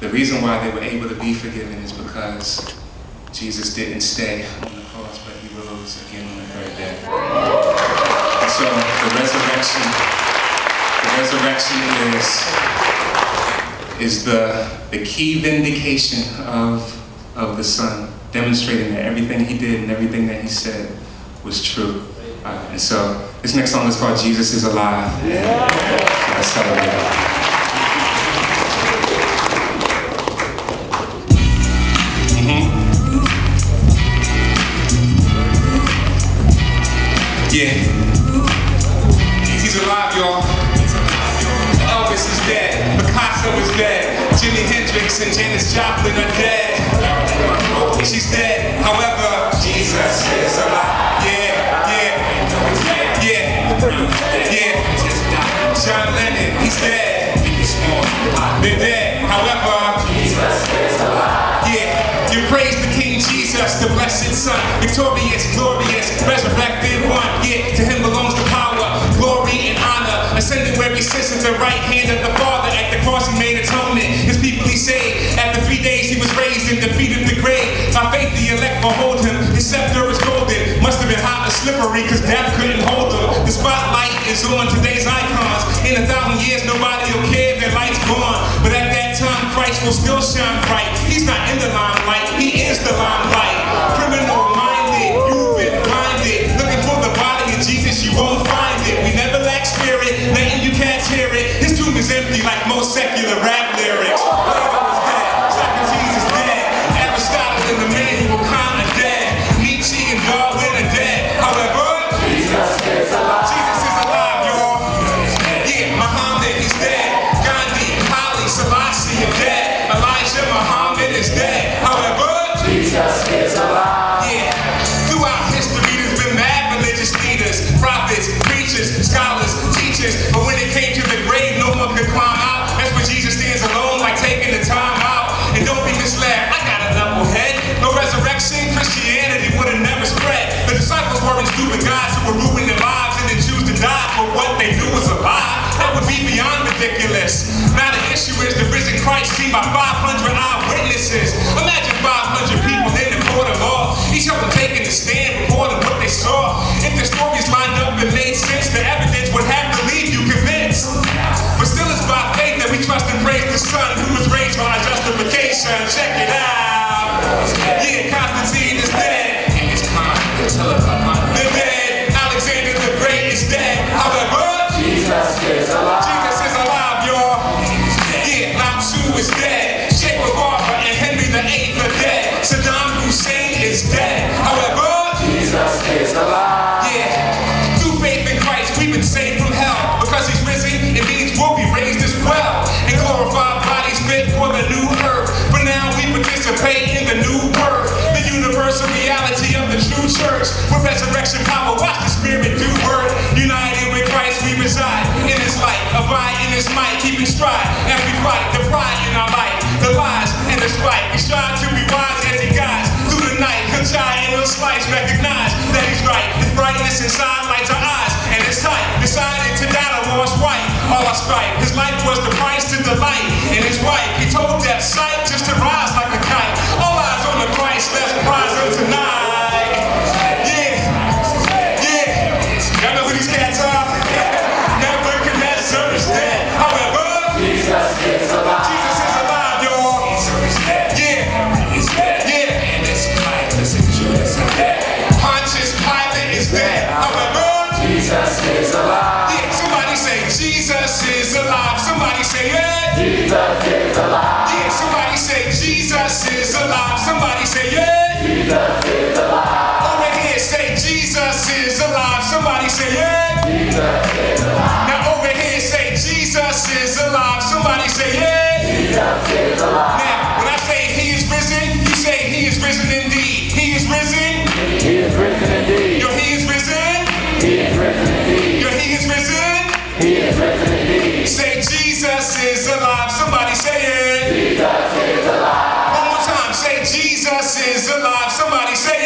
the reason why they were able to be forgiven is because Jesus didn't stay on the cross, but he rose again on the third day. And so the resurrection is the key vindication of the Son, demonstrating that everything he did and everything that he said was true. And so this next song is called Jesus is Alive. Yeah. So let's celebrate it. Yeah. He's alive, y'all. Elvis is dead. Picasso is dead. Jimi Hendrix and Janis Joplin are dead. She's dead. However, Jesus is alive. Yeah. Shai Linne, he's dead. They're dead. However, Jesus is alive. Yeah. You praise the King Jesus, the blessed Son, victorious, glorious, resurrected one. Yeah, to him belongs the power, glory, and honor. Ascended where he sits at the right hand of the Father. At the cross he made atonement, his people he saved. After 3 days he was raised and defeated the grave. By faith the elect behold him, his scepter is golden. Must have been hot and slippery, cause death couldn't hold him. The spotlight is on today's icons. In 1,000 years nobody will care, their light's gone. But at that time Christ will still shine bright. He's not in the limelight, he is the limelight. Criminal minded, you've been blinded. Looking for the body of Jesus, you won't find it. We never lack spirit, letting you cats hear it. His tomb is empty like most secular rap lyrics. Plato is dead, Socrates is dead, Aristotle and the man who will conquer dead. Nietzsche and Darwin are dead. However, Jesus is alive. Jesus is alive, y'all. Yeah, Muhammad is dead. Gandhi, Haile Selassie are dead. Elijah Muhammad is dead. However, Jesus is alive. Yeah. Throughout history there's been mad religious leaders, prophets, preachers, scholars, teachers. But when it came to the grave, no one could climb out. That's when Jesus stands alone, like taking the time out. And don't be misled, I got a level head. No resurrection, Christianity would have never spread. The disciples weren't stupid guys who were ruining their lives and then choose to die for what they knew was a lie. That would be beyond ridiculous. Now the issue is the risen Christ seen by 500 eyewitnesses. Imagine 500 people in the court of law, each of them taking the stand, reporting what they saw. If the stories lined up and made sense, the evidence would have to leave you convinced. But still it's by faith that we trust and praise the Son who was raised for our justification. Check it out. Yeah, Constantine is dead. And it's they're dead. Alexander the Great is dead. However, Jesus is alive. Jesus is alive, y'all. Yeah, Lao Tzu is dead. Che Guevara and Henry VIII are dead. Saddam Hussein is dead. However, Jesus is alive. Yeah, through faith in Christ we've been saved from hell. Because he's risen, it means we'll be raised as well. And glorified bodies fit for the new earth. For now we participate in the new birth, the universal reality of the true church. With resurrection power, watch the Spirit do work. United with Christ we reside in his light, abide in his might, keep in stride as we fight the pride in our life, the lies and the strife. We strive to be wise as he guides through the night. He'll try and he'll slice, recognize that he's right. His brightness inside lights our eyes, and his sight decided to die to wash white all our strife. His life was the price to delight in his wife. He told that sight just to rise like a kite. All eyes on the Christ, let's prize him tonight. Y'all know who these cats are? Nebuchadnezzar is dead. However, Jesus is alive. Jesus is alive, y'all. Yeah. He's dead. Yeah. And it's Judas is dead. Pontius Pilate is dead. However, Jesus is alive. Yeah. Somebody say Jesus is alive. Somebody say yeah. Jesus is alive. Yeah. Somebody say Jesus is alive. Somebody say yeah. Jesus is alive. Over here say Jesus is alive. Somebody say yeah. Jesus is alive. Now over here say Jesus is alive. Somebody say yeah. Jesus is alive. Now when I say he is risen, you say he is risen indeed. He is risen. He is risen indeed. Yo, he is risen. He is risen indeed. Yo, he is risen. He is risen indeed. Say Jesus is alive. Somebody say it. Jesus is alive. One more time. Say Jesus is alive. Somebody say it.